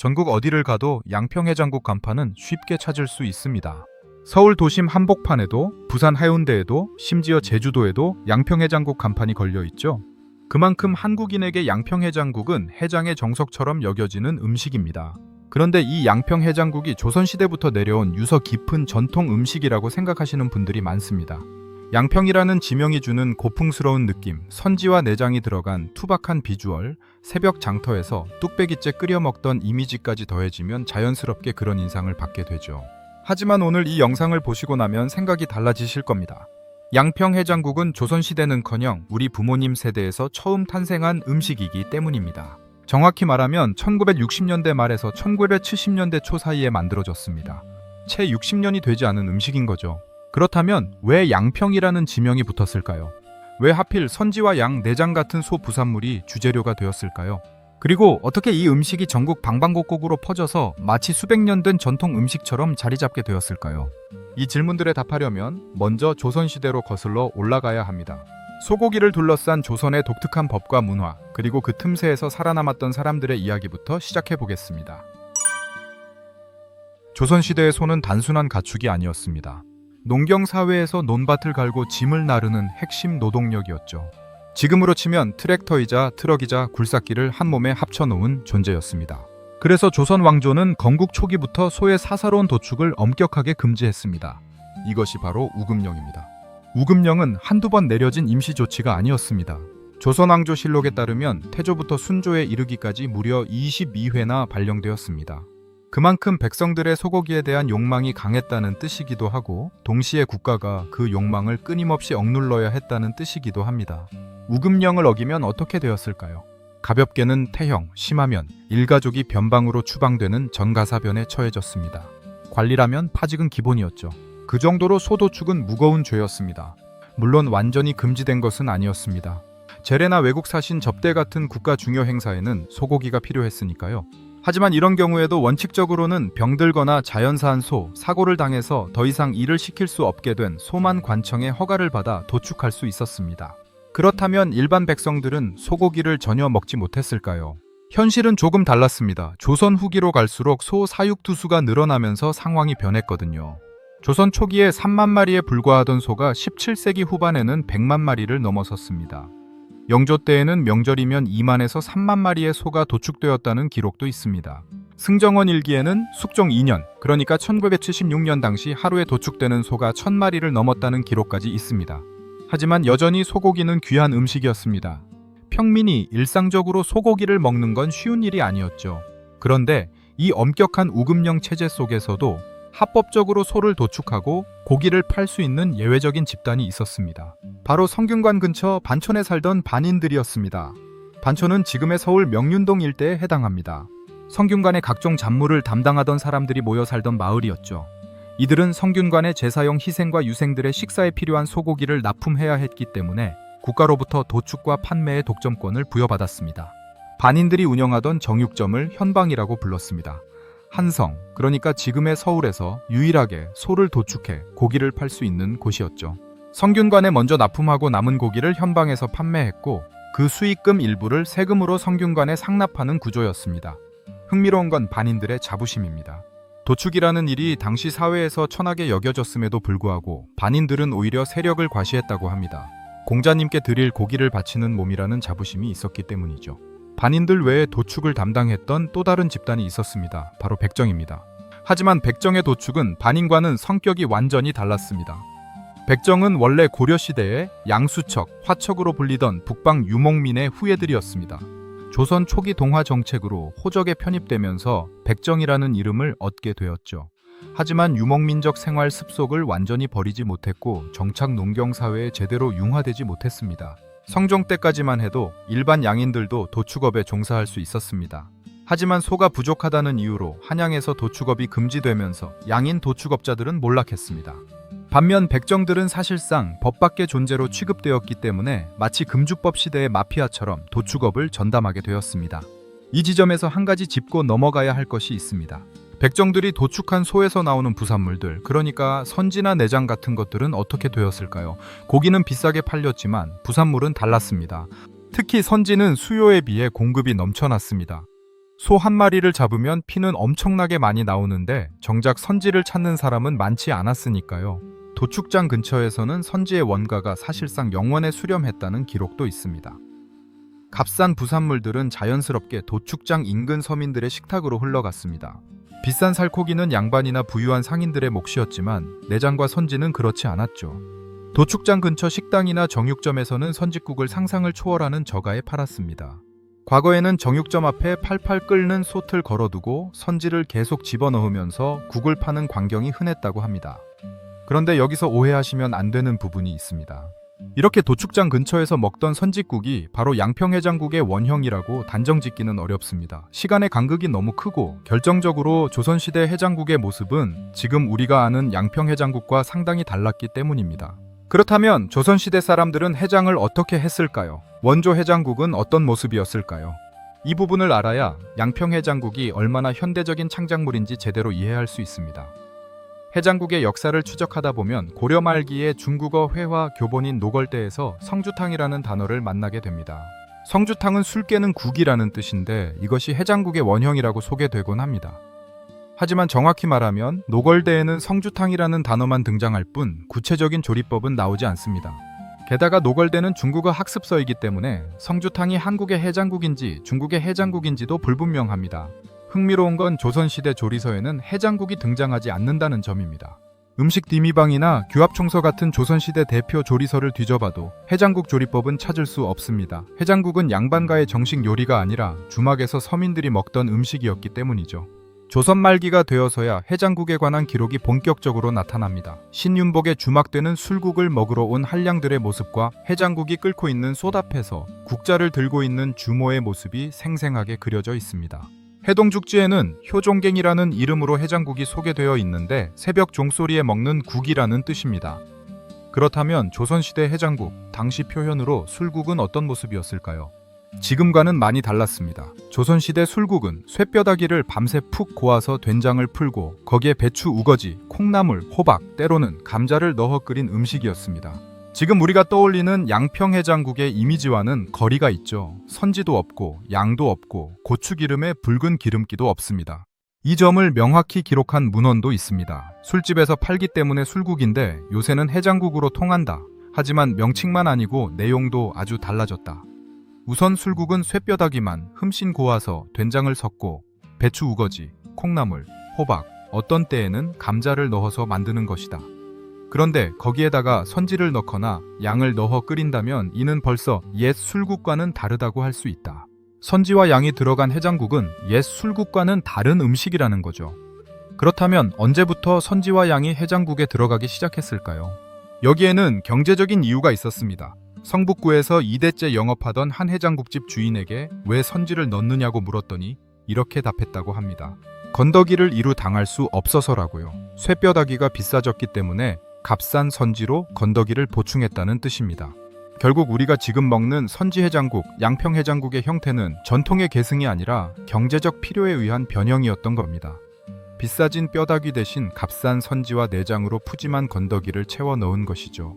전국 어디를 가도 양평해장국 간판은 쉽게 찾을 수 있습니다. 서울 도심 한복판에도, 부산 해운대에도, 심지어 제주도에도 양평해장국 간판이 걸려 있죠. 그만큼 한국인에게 양평해장국은 해장의 정석처럼 여겨지는 음식입니다. 그런데 이 양평해장국이 조선시대부터 내려온 유서 깊은 전통 음식이라고 생각하시는 분들이 많습니다. 양평이라는 지명이 주는 고풍스러운 느낌, 선지와 내장이 들어간 투박한 비주얼, 새벽 장터에서 뚝배기째 끓여 먹던 이미지까지 더해지면 자연스럽게 그런 인상을 받게 되죠. 하지만 오늘 이 영상을 보시고 나면 생각이 달라지실 겁니다. 양평해장국은 조선시대는커녕 우리 부모님 세대에서 처음 탄생한 음식이기 때문입니다. 정확히 말하면 1960년대 말에서 1970년대 초 사이에 만들어졌습니다. 채 60년이 되지 않은 음식인 거죠. 그렇다면 왜 양평이라는 지명이 붙었을까요? 왜 하필 선지와 양, 내장 같은 소 부산물이 주재료가 되었을까요? 그리고 어떻게 이 음식이 전국 방방곡곡으로 퍼져서 마치 수백 년 된 전통 음식처럼 자리 잡게 되었을까요? 이 질문들에 답하려면 먼저 조선시대로 거슬러 올라가야 합니다. 소고기를 둘러싼 조선의 독특한 법과 문화, 그리고 그 틈새에서 살아남았던 사람들의 이야기부터 시작해 보겠습니다. 조선시대의 소는 단순한 가축이 아니었습니다. 농경사회에서 논밭을 갈고 짐을 나르는 핵심 노동력이었죠. 지금으로 치면 트랙터이자 트럭이자 굴삭기를 한 몸에 합쳐놓은 존재였습니다. 그래서 조선 왕조는 건국 초기부터 소의 사사로운 도축을 엄격하게 금지했습니다. 이것이 바로 우금령입니다. 우금령은 한두 번 내려진 임시조치가 아니었습니다. 조선왕조실록에 따르면 태조부터 순조에 이르기까지 무려 22회나 발령되었습니다. 그만큼 백성들의 소고기에 대한 욕망이 강했다는 뜻이기도 하고 동시에 국가가 그 욕망을 끊임없이 억눌러야 했다는 뜻이기도 합니다. 우금령을 어기면 어떻게 되었을까요? 가볍게는 태형, 심하면 일가족이 변방으로 추방되는 전가사변에 처해졌습니다. 관리라면 파직은 기본이었죠. 그 정도로 소도축은 무거운 죄였습니다. 물론 완전히 금지된 것은 아니었습니다. 제례나 외국 사신 접대 같은 국가 중요 행사에는 소고기가 필요했으니까요. 하지만 이런 경우에도 원칙적으로는 병들거나 자연사한 소, 사고를 당해서 더 이상 일을 시킬 수 없게 된 소만 관청의 허가를 받아 도축할 수 있었습니다. 그렇다면 일반 백성들은 소고기를 전혀 먹지 못했을까요? 현실은 조금 달랐습니다. 조선 후기로 갈수록 소 사육투수가 늘어나면서 상황이 변했거든요. 조선 초기에 3만 마리에 불과하던 소가 17세기 후반에는 100만 마리를 넘어섰습니다. 영조 때에는 명절이면 2만에서 3만 마리의 소가 도축되었다는 기록도 있습니다. 승정원 일기에는 숙종 2년, 그러니까 1976년 당시 하루에 도축되는 소가 1000마리를 넘었다는 기록까지 있습니다. 하지만 여전히 소고기는 귀한 음식이었습니다. 평민이 일상적으로 소고기를 먹는 건 쉬운 일이 아니었죠. 그런데 이 엄격한 우금령 체제 속에서도 합법적으로 소를 도축하고 고기를 팔 수 있는 예외적인 집단이 있었습니다. 바로 성균관 근처 반촌에 살던 반인들이었습니다. 반촌은 지금의 서울 명륜동 일대에 해당합니다. 성균관의 각종 잡무를 담당하던 사람들이 모여 살던 마을이었죠. 이들은 성균관의 제사용 희생과 유생들의 식사에 필요한 소고기를 납품해야 했기 때문에 국가로부터 도축과 판매의 독점권을 부여받았습니다. 반인들이 운영하던 정육점을 현방이라고 불렀습니다. 한성, 그러니까 지금의 서울에서 유일하게 소를 도축해 고기를 팔 수 있는 곳이었죠. 성균관에 먼저 납품하고 남은 고기를 현방에서 판매했고 그 수익금 일부를 세금으로 성균관에 상납하는 구조였습니다. 흥미로운 건 반인들의 자부심입니다. 도축이라는 일이 당시 사회에서 천하게 여겨졌음에도 불구하고 반인들은 오히려 세력을 과시했다고 합니다. 공자님께 드릴 고기를 바치는 몸이라는 자부심이 있었기 때문이죠. 반인들 외에 도축을 담당했던 또 다른 집단이 있었습니다. 바로 백정입니다. 하지만 백정의 도축은 반인과는 성격이 완전히 달랐습니다. 백정은 원래 고려시대에 양수척, 화척으로 불리던 북방 유목민의 후예들이었습니다. 조선 초기 동화 정책으로 호적에 편입되면서 백정이라는 이름을 얻게 되었죠. 하지만 유목민적 생활 습속을 완전히 버리지 못했고 정착 농경사회에 제대로 융화되지 못했습니다. 성종 때까지만 해도 일반 양인들도 도축업에 종사할 수 있었습니다. 하지만 소가 부족하다는 이유로 한양에서 도축업이 금지되면서 양인 도축업자들은 몰락했습니다. 반면 백정들은 사실상 법 밖의 존재로 취급되었기 때문에 마치 금주법 시대의 마피아처럼 도축업을 전담하게 되었습니다. 이 지점에서 한 가지 짚고 넘어가야 할 것이 있습니다. 백정들이 도축한 소에서 나오는 부산물들, 그러니까 선지나 내장 같은 것들은 어떻게 되었을까요? 고기는 비싸게 팔렸지만 부산물은 달랐습니다. 특히 선지는 수요에 비해 공급이 넘쳐났습니다. 소 한 마리를 잡으면 피는 엄청나게 많이 나오는데 정작 선지를 찾는 사람은 많지 않았으니까요. 도축장 근처에서는 선지의 원가가 사실상 영원에 수렴했다는 기록도 있습니다. 값싼 부산물들은 자연스럽게 도축장 인근 서민들의 식탁으로 흘러갔습니다. 비싼 살코기는 양반이나 부유한 상인들의 몫이었지만 내장과 선지는 그렇지 않았죠. 도축장 근처 식당이나 정육점에서는 선짓국을 상상을 초월하는 저가에 팔았습니다. 과거에는 정육점 앞에 팔팔 끓는 솥을 걸어두고 선지를 계속 집어넣으면서 국을 파는 광경이 흔했다고 합니다. 그런데 여기서 오해하시면 안 되는 부분이 있습니다. 이렇게 도축장 근처에서 먹던 선짓국이 바로 양평해장국의 원형이라고 단정짓기는 어렵습니다. 시간의 간극이 너무 크고 결정적으로 조선시대 해장국의 모습은 지금 우리가 아는 양평해장국과 상당히 달랐기 때문입니다. 그렇다면 조선시대 사람들은 해장을 어떻게 했을까요? 원조 해장국은 어떤 모습이었을까요? 이 부분을 알아야 양평해장국이 얼마나 현대적인 창작물인지 제대로 이해할 수 있습니다. 해장국의 역사를 추적하다 보면 고려 말기의 중국어 회화 교본인 노걸대에서 성주탕이라는 단어를 만나게 됩니다. 성주탕은 술 깨는 국이라는 뜻인데 이것이 해장국의 원형이라고 소개되곤 합니다. 하지만 정확히 말하면 노걸대에는 성주탕이라는 단어만 등장할 뿐 구체적인 조리법은 나오지 않습니다. 게다가 노걸대는 중국어 학습서이기 때문에 성주탕이 한국의 해장국인지 중국의 해장국인지도 불분명합니다. 흥미로운 건 조선시대 조리서에는 해장국이 등장하지 않는다는 점입니다. 음식 디미방이나 규합총서 같은 조선시대 대표 조리서를 뒤져봐도 해장국 조리법은 찾을 수 없습니다. 해장국은 양반가의 정식 요리가 아니라 주막에서 서민들이 먹던 음식이었기 때문이죠. 조선 말기가 되어서야 해장국에 관한 기록이 본격적으로 나타납니다. 신윤복의 주막되는 술국을 먹으러 온 한량들의 모습과 해장국이 끓고 있는 솥 앞에서 국자를 들고 있는 주모의 모습이 생생하게 그려져 있습니다. 해동죽지에는 효종갱이라는 이름으로 해장국이 소개되어 있는데 새벽 종소리에 먹는 국이라는 뜻입니다. 그렇다면 조선시대 해장국, 당시 표현으로 술국은 어떤 모습이었을까요? 지금과는 많이 달랐습니다. 조선시대 술국은 쇠뼈다귀를 밤새 푹 고아서 된장을 풀고 거기에 배추 우거지, 콩나물, 호박, 때로는 감자를 넣어 끓인 음식이었습니다. 지금 우리가 떠올리는 양평해장국의 이미지와는 거리가 있죠. 선지도 없고 양도 없고 고추기름에 붉은 기름기도 없습니다. 이 점을 명확히 기록한 문헌도 있습니다. 술집에서 팔기 때문에 술국인데 요새는 해장국으로 통한다. 하지만 명칭만 아니고 내용도 아주 달라졌다. 우선 술국은 쇠뼈다귀만 흠씬 고아서 된장을 섞고 배추 우거지, 콩나물, 호박, 어떤 때에는 감자를 넣어서 만드는 것이다. 그런데 거기에다가 선지를 넣거나 양을 넣어 끓인다면 이는 벌써 옛 술국과는 다르다고 할 수 있다. 선지와 양이 들어간 해장국은 옛 술국과는 다른 음식이라는 거죠. 그렇다면 언제부터 선지와 양이 해장국에 들어가기 시작했을까요? 여기에는 경제적인 이유가 있었습니다. 성북구에서 2대째 영업하던 한 해장국집 주인에게 왜 선지를 넣느냐고 물었더니 이렇게 답했다고 합니다. 건더기를 이루 당할 수 없어서라고요. 쇠뼈다귀가 비싸졌기 때문에 값싼 선지로 건더기를 보충했다는 뜻입니다. 결국 우리가 지금 먹는 선지해장국, 양평해장국의 형태는 전통의 계승이 아니라 경제적 필요에 의한 변형이었던 겁니다. 비싸진 뼈다귀 대신 값싼 선지와 내장으로 푸짐한 건더기를 채워 넣은 것이죠.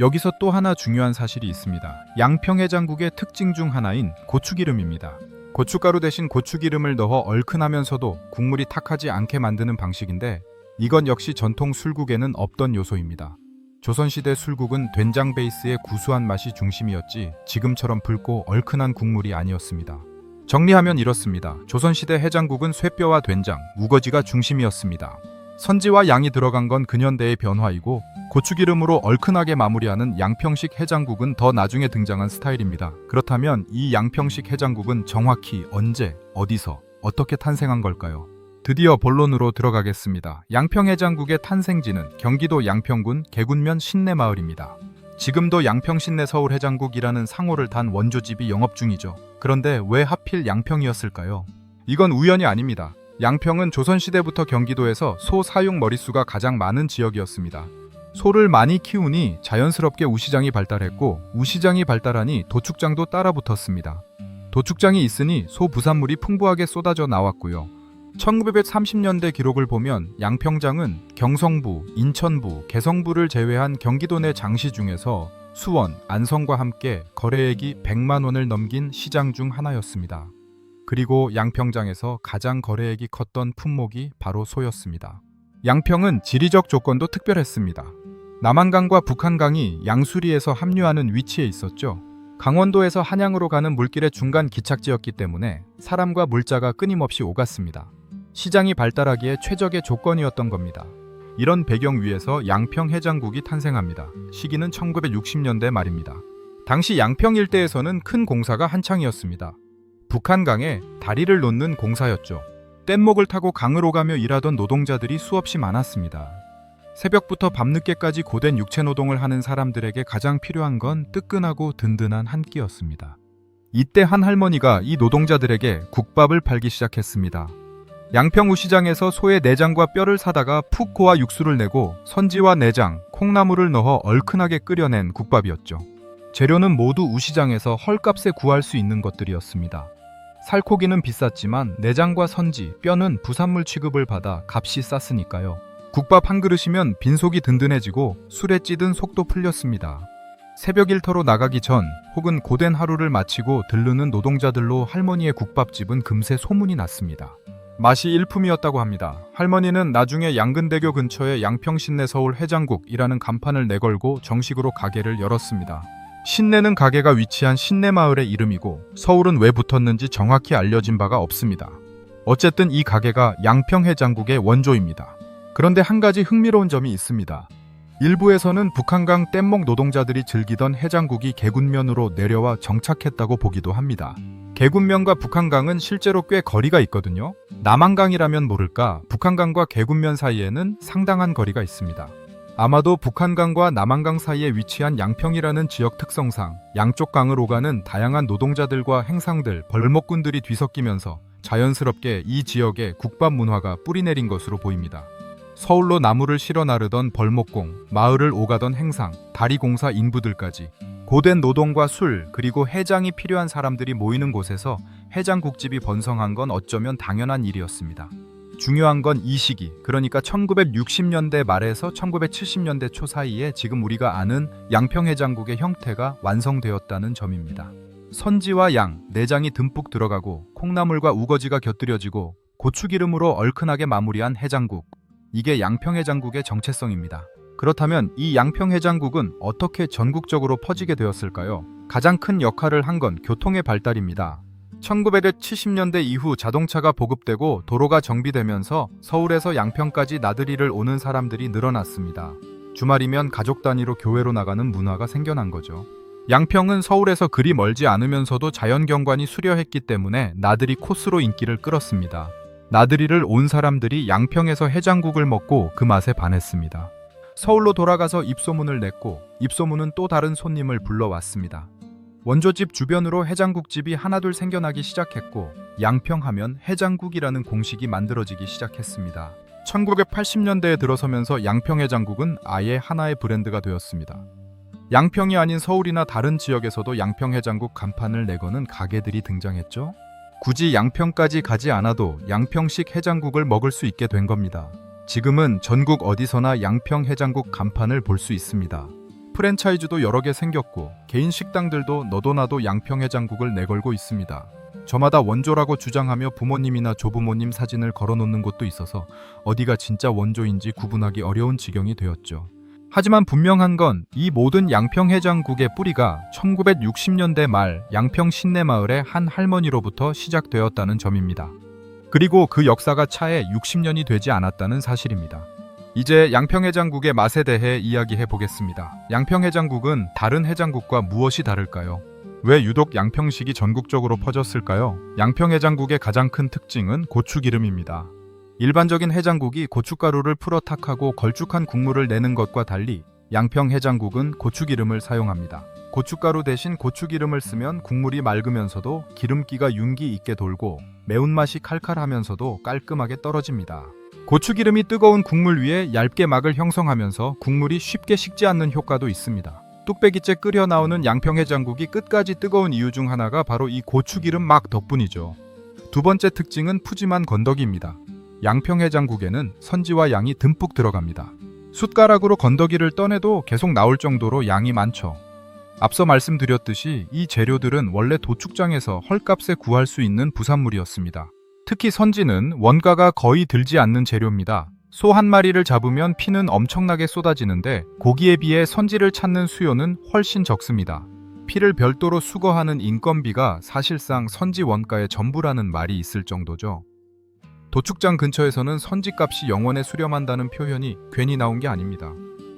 여기서 또 하나 중요한 사실이 있습니다. 양평해장국의 특징 중 하나인 고추기름입니다. 고춧가루 대신 고추기름을 넣어 얼큰하면서도 국물이 탁하지 않게 만드는 방식인데 이건 역시 전통 술국에는 없던 요소입니다. 조선시대 술국은 된장 베이스의 구수한 맛이 중심이었지 지금처럼 붉고 얼큰한 국물이 아니었습니다. 정리하면 이렇습니다. 조선시대 해장국은 쇠뼈와 된장, 우거지가 중심이었습니다. 선지와 양이 들어간 건 근현대의 변화이고 고추기름으로 얼큰하게 마무리하는 양평식 해장국은 더 나중에 등장한 스타일입니다. 그렇다면 이 양평식 해장국은 정확히 언제, 어디서, 어떻게 탄생한 걸까요? 드디어 본론으로 들어가겠습니다. 양평해장국의 탄생지는 경기도 양평군 개군면 신내마을입니다. 지금도 양평 신내 서울해장국이라는 상호를 단 원조집이 영업 중이죠. 그런데 왜 하필 양평이었을까요? 이건 우연이 아닙니다. 양평은 조선시대부터 경기도에서 소 사육 머릿수가 가장 많은 지역이었습니다. 소를 많이 키우니 자연스럽게 우시장이 발달했고 우시장이 발달하니 도축장도 따라 붙었습니다. 도축장이 있으니 소 부산물이 풍부하게 쏟아져 나왔고요. 1930년대 기록을 보면 양평장은 경성부, 인천부, 개성부를 제외한 경기도 내 장시 중에서 수원, 안성과 함께 거래액이 100만 원을 넘긴 시장 중 하나였습니다. 그리고 양평장에서 가장 거래액이 컸던 품목이 바로 소였습니다. 양평은 지리적 조건도 특별했습니다. 남한강과 북한강이 양수리에서 합류하는 위치에 있었죠. 강원도에서 한양으로 가는 물길의 중간 기착지였기 때문에 사람과 물자가 끊임없이 오갔습니다. 시장이 발달하기에 최적의 조건이었던 겁니다. 이런 배경 위에서 양평 해장국이 탄생합니다. 시기는 1960년대 말입니다. 당시 양평 일대에서는 큰 공사가 한창이었습니다. 북한강에 다리를 놓는 공사였죠. 뗏목을 타고 강을 오가며 일하던 노동자들이 수없이 많았습니다. 새벽부터 밤늦게까지 고된 육체노동을 하는 사람들에게 가장 필요한 건 뜨끈하고 든든한 한 끼였습니다. 이때 한 할머니가 이 노동자들에게 국밥을 팔기 시작했습니다. 양평 시장에서 소의 내장과 뼈를 사다가 푹 고아 육수를 내고 선지와 내장, 콩나물을 넣어 얼큰하게 끓여낸 국밥이었죠. 재료는 모두 우시장에서 헐값에 구할 수 있는 것들이었습니다. 살코기는 비쌌지만 내장과 선지, 뼈는 부산물 취급을 받아 값이 쌌으니까요. 국밥 한 그릇이면 빈속이 든든해지고 술에 찌든 속도 풀렸습니다. 새벽 일터로 나가기 전 혹은 고된 하루를 마치고 들르는 노동자들로 할머니의 국밥집은 금세 소문이 났습니다. 맛이 일품이었다고 합니다. 할머니는 나중에 양근대교 근처에 양평신내 서울 해장국이라는 간판을 내걸고 정식으로 가게를 열었습니다. 신내는 가게가 위치한 신내마을의 이름이고 서울은 왜 붙었는지 정확히 알려진 바가 없습니다. 어쨌든 이 가게가 양평 해장국의 원조입니다. 그런데 한 가지 흥미로운 점이 있습니다. 일부에서는 북한강 뗏목 노동자들이 즐기던 해장국이 개군면으로 내려와 정착했다고 보기도 합니다. 개군면과 북한강은 실제로 꽤 거리가 있거든요. 남한강이라면 모를까 북한강과 개군면 사이에는 상당한 거리가 있습니다. 아마도 북한강과 남한강 사이에 위치한 양평이라는 지역 특성상 양쪽 강을 오가는 다양한 노동자들과 행상들, 벌목꾼들이 뒤섞이면서 자연스럽게 이 지역에 국밥 문화가 뿌리내린 것으로 보입니다. 서울로 나무를 실어 나르던 벌목공, 마을을 오가던 행상, 다리공사 인부들까지 고된 노동과 술, 그리고 해장이 필요한 사람들이 모이는 곳에서 해장국집이 번성한 건 어쩌면 당연한 일이었습니다. 중요한 건 이 시기, 그러니까 1960년대 말에서 1970년대 초 사이에 지금 우리가 아는 양평해장국의 형태가 완성되었다는 점입니다. 선지와 양, 내장이 듬뿍 들어가고 콩나물과 우거지가 곁들여지고 고추기름으로 얼큰하게 마무리한 해장국. 이게 양평해장국의 정체성입니다. 그렇다면 이 양평해장국은 어떻게 전국적으로 퍼지게 되었을까요? 가장 큰 역할을 한 건 교통의 발달입니다. 1970년대 이후 자동차가 보급되고 도로가 정비되면서 서울에서 양평까지 나들이를 오는 사람들이 늘어났습니다. 주말이면 가족 단위로 교회로 나가는 문화가 생겨난 거죠. 양평은 서울에서 그리 멀지 않으면서도 자연경관이 수려했기 때문에 나들이 코스로 인기를 끌었습니다. 나들이를 온 사람들이 양평에서 해장국을 먹고 그 맛에 반했습니다. 서울로 돌아가서 입소문을 냈고 입소문은 또 다른 손님을 불러왔습니다. 원조집 주변으로 해장국집이 하나둘 생겨나기 시작했고 양평하면 해장국이라는 공식이 만들어지기 시작했습니다. 1980년대에 들어서면서 양평해장국은 아예 하나의 브랜드가 되었습니다. 양평이 아닌 서울이나 다른 지역에서도 양평해장국 간판을 내거는 가게들이 등장했죠. 굳이 양평까지 가지 않아도 양평식 해장국을 먹을 수 있게 된 겁니다. 지금은 전국 어디서나 양평해장국 간판을 볼 수 있습니다. 프랜차이즈도 여러 개 생겼고 개인 식당들도 너도나도 양평해장국을 내걸고 있습니다. 저마다 원조라고 주장하며 부모님이나 조부모님 사진을 걸어놓는 곳도 있어서 어디가 진짜 원조인지 구분하기 어려운 지경이 되었죠. 하지만 분명한 건 이 모든 양평해장국의 뿌리가 1960년대 말 양평 신내마을의 한 할머니로부터 시작되었다는 점입니다. 그리고 그 역사가 차에 60년이 되지 않았다는 사실입니다. 이제 양평해장국의 맛에 대해 이야기해 보겠습니다. 양평해장국은 다른 해장국과 무엇이 다를까요? 왜 유독 양평식이 전국적으로 퍼졌을까요? 양평해장국의 가장 큰 특징은 고추기름입니다. 일반적인 해장국이 고춧가루를 풀어 탁하고 걸쭉한 국물을 내는 것과 달리 양평해장국은 고추기름을 사용합니다. 고춧가루 대신 고추기름을 쓰면 국물이 맑으면서도 기름기가 윤기 있게 돌고 매운맛이 칼칼하면서도 깔끔하게 떨어집니다. 고추기름이 뜨거운 국물 위에 얇게 막을 형성하면서 국물이 쉽게 식지 않는 효과도 있습니다. 뚝배기째 끓여 나오는 양평해장국이 끝까지 뜨거운 이유 중 하나가 바로 이 고추기름 막 덕분이죠. 두 번째 특징은 푸짐한 건더기입니다. 양평해장국에는 선지와 양이 듬뿍 들어갑니다. 숟가락으로 건더기를 떠내도 계속 나올 정도로 양이 많죠. 앞서 말씀드렸듯이 이 재료들은 원래 도축장에서 헐값에 구할 수 있는 부산물이었습니다. 특히 선지는 원가가 거의 들지 않는 재료입니다. 소 한 마리를 잡으면 피는 엄청나게 쏟아지는데 고기에 비해 선지를 찾는 수요는 훨씬 적습니다. 피를 별도로 수거하는 인건비가 사실상 선지 원가의 전부라는 말이 있을 정도죠. 도축장 근처에서는 선지값이 영원에 수렴한다는 표현이 괜히 나온 게 아닙니다.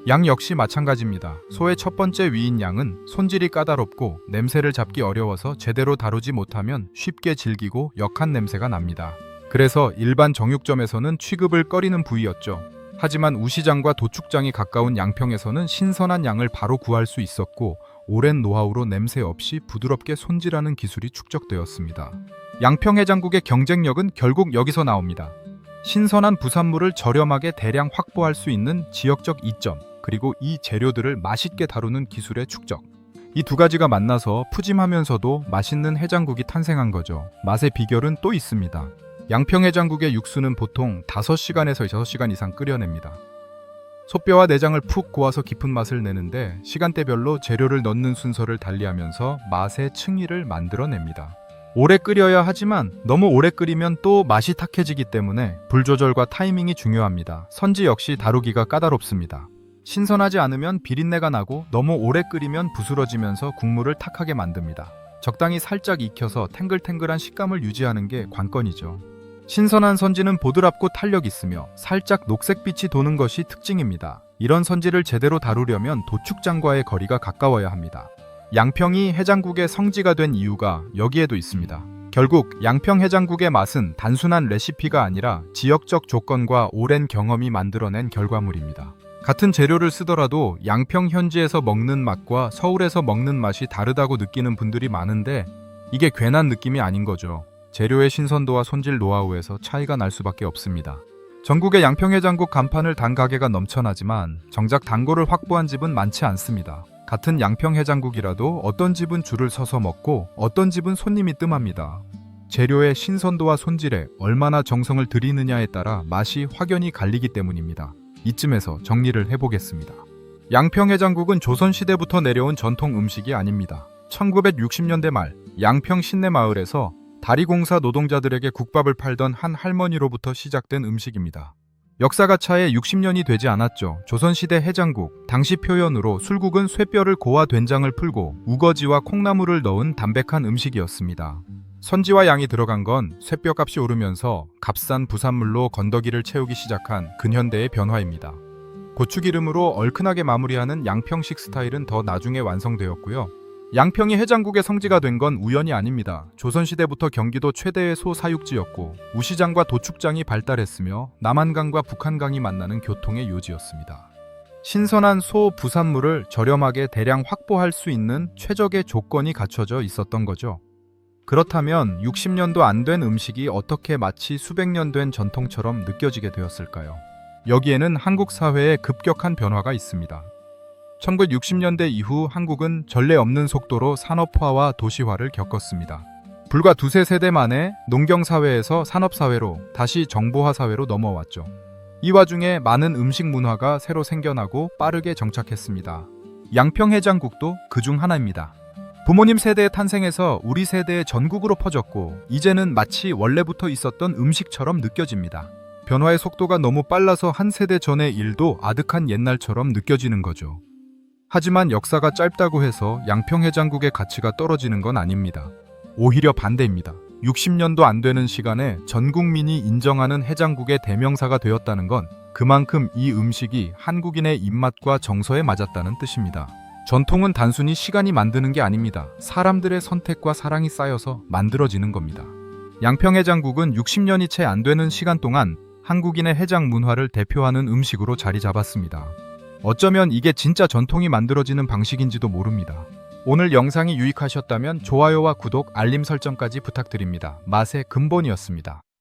양 역시 마찬가지입니다. 소의 첫 번째 위인 양은 손질이 까다롭고 냄새를 잡기 어려워서 제대로 다루지 못하면 쉽게 질기고 역한 냄새가 납니다. 그래서 일반 정육점에서는 취급을 꺼리는 부위였죠. 하지만 우시장과 도축장이 가까운 양평에서는 신선한 양을 바로 구할 수 있었고 오랜 노하우로 냄새 없이 부드럽게 손질하는 기술이 축적되었습니다. 양평 해장국의 경쟁력은 결국 여기서 나옵니다. 신선한 부산물을 저렴하게 대량 확보할 수 있는 지역적 이점, 그리고 이 재료들을 맛있게 다루는 기술의 축적. 이 두 가지가 만나서 푸짐하면서도 맛있는 해장국이 탄생한 거죠. 맛의 비결은 또 있습니다. 양평 해장국의 육수는 보통 5시간에서 6시간 이상 끓여냅니다. 소뼈와 내장을 푹 고아서 깊은 맛을 내는데 시간대별로 재료를 넣는 순서를 달리하면서 맛의 층위를 만들어냅니다. 오래 끓여야 하지만 너무 오래 끓이면 또 맛이 탁해지기 때문에 불 조절과 타이밍이 중요합니다. 선지 역시 다루기가 까다롭습니다. 신선하지 않으면 비린내가 나고 너무 오래 끓이면 부스러지면서 국물을 탁하게 만듭니다. 적당히 살짝 익혀서 탱글탱글한 식감을 유지하는 게 관건이죠. 신선한 선지는 보드랍고 탄력 있으며 살짝 녹색빛이 도는 것이 특징입니다. 이런 선지를 제대로 다루려면 도축장과의 거리가 가까워야 합니다. 양평이 해장국의 성지가 된 이유가 여기에도 있습니다. 결국 양평 해장국의 맛은 단순한 레시피가 아니라 지역적 조건과 오랜 경험이 만들어낸 결과물입니다. 같은 재료를 쓰더라도 양평 현지에서 먹는 맛과 서울에서 먹는 맛이 다르다고 느끼는 분들이 많은데 이게 괜한 느낌이 아닌 거죠. 재료의 신선도와 손질 노하우에서 차이가 날 수밖에 없습니다. 전국의 양평 해장국 간판을 단 가게가 넘쳐나지만 정작 단골을 확보한 집은 많지 않습니다. 같은 양평 해장국이라도 어떤 집은 줄을 서서 먹고 어떤 집은 손님이 뜸합니다. 재료의 신선도와 손질에 얼마나 정성을 들이느냐에 따라 맛이 확연히 갈리기 때문입니다. 이쯤에서 정리를 해보겠습니다. 양평 해장국은 조선시대부터 내려온 전통 음식이 아닙니다. 1960년대 말 양평 신내마을에서 다리공사 노동자들에게 국밥을 팔던 한 할머니로부터 시작된 음식입니다. 역사가 차에 60년이 되지 않았죠. 조선시대 해장국, 당시 표현으로 술국은 쇠뼈를 고아 된장을 풀고 우거지와 콩나물을 넣은 담백한 음식이었습니다. 선지와 양이 들어간 건 쇠뼈값이 오르면서 값싼 부산물로 건더기를 채우기 시작한 근현대의 변화입니다. 고추기름으로 얼큰하게 마무리하는 양평식 스타일은 더 나중에 완성되었고요. 양평이 해장국의 성지가 된 건 우연이 아닙니다. 조선시대부터 경기도 최대의 소 사육지였고 우시장과 도축장이 발달했으며 남한강과 북한강이 만나는 교통의 요지였습니다. 신선한 소 부산물을 저렴하게 대량 확보할 수 있는 최적의 조건이 갖춰져 있었던 거죠. 그렇다면 60년도 안 된 음식이 어떻게 마치 수백 년 된 전통처럼 느껴지게 되었을까요? 여기에는 한국 사회의 급격한 변화가 있습니다. 1960년대 이후 한국은 전례 없는 속도로 산업화와 도시화를 겪었습니다. 불과 두세 세대 만에 농경사회에서 산업사회로 다시 정보화사회로 넘어왔죠. 이 와중에 많은 음식 문화가 새로 생겨나고 빠르게 정착했습니다. 양평 해장국도 그중 하나입니다. 부모님 세대의 탄생에서 우리 세대의 전국으로 퍼졌고 이제는 마치 원래부터 있었던 음식처럼 느껴집니다. 변화의 속도가 너무 빨라서 한 세대 전의 일도 아득한 옛날처럼 느껴지는 거죠. 하지만 역사가 짧다고 해서 양평 해장국의 가치가 떨어지는 건 아닙니다. 오히려 반대입니다. 60년도 안 되는 시간에 전 국민이 인정하는 해장국의 대명사가 되었다는 건 그만큼 이 음식이 한국인의 입맛과 정서에 맞았다는 뜻입니다. 전통은 단순히 시간이 만드는 게 아닙니다. 사람들의 선택과 사랑이 쌓여서 만들어지는 겁니다. 양평 해장국은 60년이 채 안 되는 시간 동안 한국인의 해장 문화를 대표하는 음식으로 자리 잡았습니다. 어쩌면 이게 진짜 전통이 만들어지는 방식인지도 모릅니다. 오늘 영상이 유익하셨다면 좋아요와 구독, 알림 설정까지 부탁드립니다. 맛의 근본이었습니다.